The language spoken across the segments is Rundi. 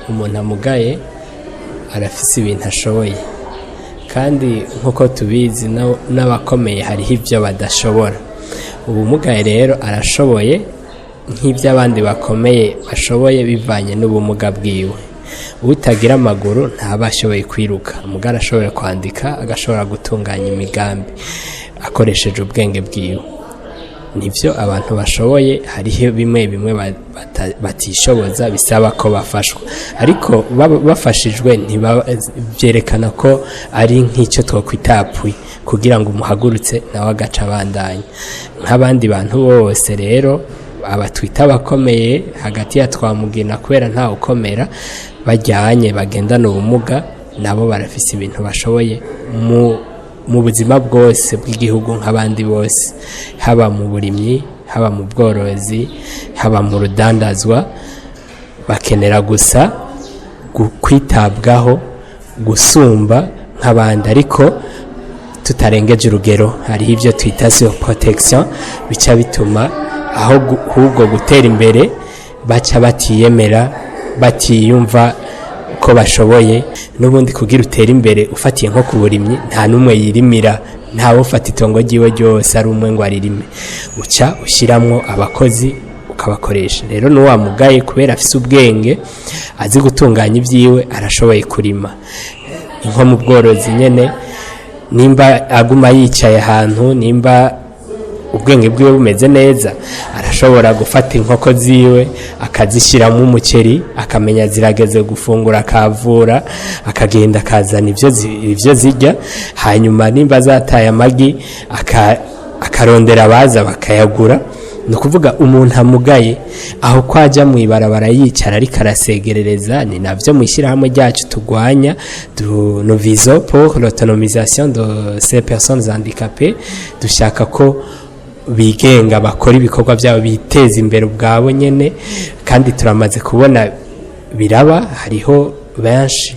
umuntu amugaye arafise ibintu ashoboye, kandi nkuko tubizi n'abakomeye hariho ibyo badashobora. Ubumugaye rero arashoboye nk'ibyo abandi bakomeye bashoboye bivanye n'ubumuga bwiwe. Utagira amaguru ntaba ashoboye kwiruka, muga arashoboye kwandika, agashobora gutunganya imigambi akoresheje ubwenge bwiwe. Nivyo abantu bashoboye, hariho bimwe batishoboza bisaba ko bafashwa, ariko bafashijwe ntibyerekana ko ari nk'icyo twokwitapwi kugira ngo umuhagurutse nawe agaca abandanya nk'abandi bantu bose. Rero abatwita abakomeye hagati ya twamugina kubera nta ukomera bajyanye bagendana ubumuga, nabo barafise ibintu bashoboye mu buzima bwose bw'igihugu nk'abandi bose, haba mu burimyi, haba mu bworozi, haba mu rudandazwa. Bakenera gusa kwitabwaho gusumba nk'abandi, ariko tutarengeje urugero. Hariho ibyo twita protection bica bituma aho ahubwo gutera imbere baca batiyemera, batiyumva ko bashoboye. N'ubundi kugira utera imbere ufatiye nko ku burimyi, nta numwe yirimira, ntawe ufata itongo ryiwe ryose ari umwe ngo aririme, uca ushiramwo abakozi ukabakoresha. Rero n'uwamugaye kubera afise ubwenge azi gutunganya ibyiwe arashoboye kurima. Nko mu bworozi nyene, nimba aguma yicaye ahantu, nimba ubwenge bwiwe bumeze neza, arashobora gufata inkoko ziwe akazishyiramo umuceri, akamenya zirageze gufungura, akavura, akagenda akazana ivyo zirya. Hanyuma nimba zataye amagi akarondera abaza bakayagura. Ni ukuvuga umuntu amugaye aho kwaja mu ibarabara yicara ariko arasegerereza. Ni navyo mu ishyirahamwe ryacu turwanya, nous visons pour l'autonomisation de ces personnes handicapées. Dushaka ko bigenga, bakora ibikorwa byabo, biteza imbere ubwabo nyene, kandi turamaze kubona biraba. Hariho benshi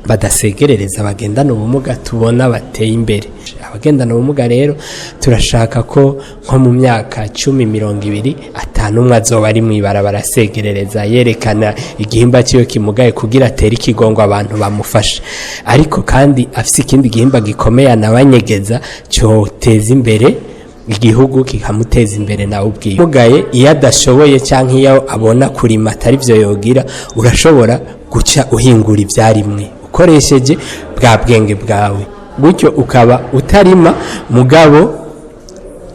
badasegerereza bagendana ubumuga tubona bateye imbere. Abagendana ubumuga rero turashaka ko nko mu myaka 10-20 atanumwe azoba ari mwibarabara asegerereza yerekana igihimba cyo kimugaye kugira atere ikigongo abantu bamufasha, ariko kandi afise ikindi gihimba gikomeye anabanyegeza cyo teza imbere igihugu, kikamuteza imbere nawe ubwiye. Mugaye iyo adashoboye cyangwa iyo abona kurima atari byo yogira, urashobora guca uhingura ibyarimwe ukoresheje bwa bwenge bwawe, gutyo ukaba utarima mugabo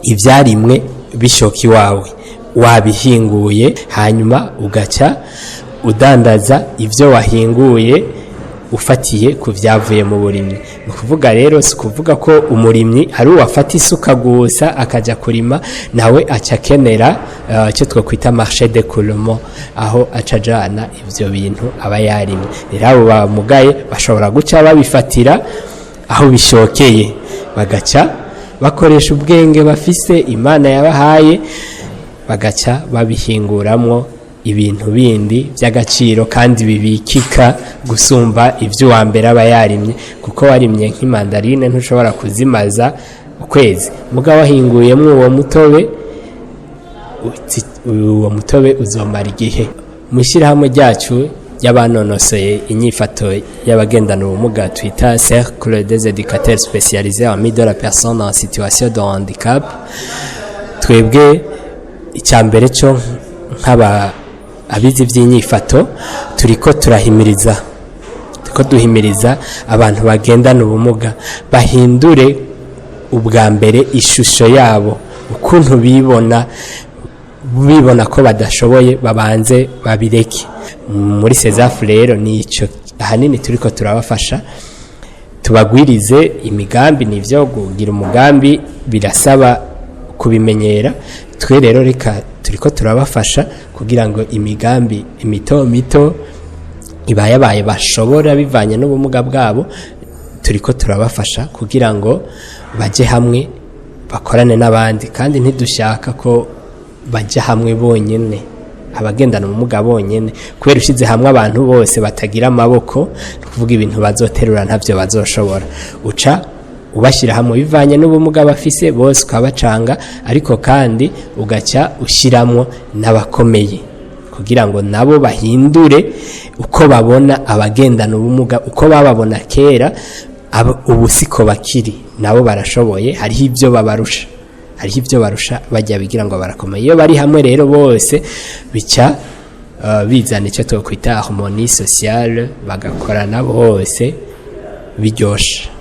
ibyarimwe bishoka iwawe wabihinguye, hanyuma ugaca udandaza ibyo wahinguye ufatiye ku byavuye mu burimyi. Ni ukuvuga rero, si kuvuga ko umurimyi ari uwafata isuka gusa akaja kurima, nawe aca akenera icyo twakwita marché de coulement, aho acajana ivyo bintu aba yarimye. Rero abo bamugaye bashobora guca babifatira aho bishokeye, bagaca bakoresha ubwenge bafise Imana yabahaye, bagaca babihinguramwo ibintu bindi by'agaciro kandi bibikika gusumba ibyo wa mbere aba yarimye. Kuko warimye nk'imandarine ntushobora kuzimaza ukwezi, mugabo wahinguyemo uwo mutobe uzomara igihe. Mushyirahamwe ryacu y'abanonosoye inyifato y'abagendana ubumuga twita Cercle des éducateurs spécialisés en mise de la personne en situation de handicap, twebwe icyambere cyo nk'aba abizi by'inyifato turiko duhimiriza abantu bagendana ubumuga bahindure ubwa mbere ishusho yabo, ukuntu bibona ko badashoboye, babanze babireke. Muri CESAPH rero nico ahanini turiko turabafasha, tubagwirize imigambi. Nivyo kugira umugambi birasaba kubimenyera, twe rero reka turiko turabafasha kugira ngo imigambi mito ibaye bashobora bivanye n'ubumuga bwabo. Turiko turabafasha kugira ngo baje hamwe bakorane n'abandi, kandi ntidushaka ko bajya hamwe bonyene, abagendana ubumuga bonyene, kubera ushize hamwe abantu bose batagira amaboko, kuvuga ibintu bazoterura ntavyo bazoshobora. Uca ubashyira hamwe bivanye n'ubumuga bafise bose ukabacanga, ariko kandi ugaca ushyiramo n'abakomeye kugira ngo nabo bahindure uko babona abagendana ubumuga, uko bababona kera ubu siko bakiri, nabo barashoboye, hariho ibyo babarusha, hariho ibyo barusha bajya bigira ngo barakomeye. Iyo bari hamwe rero bose bica bizana icyo twakwita harmonie sociale, bagakorana bose biryoshe.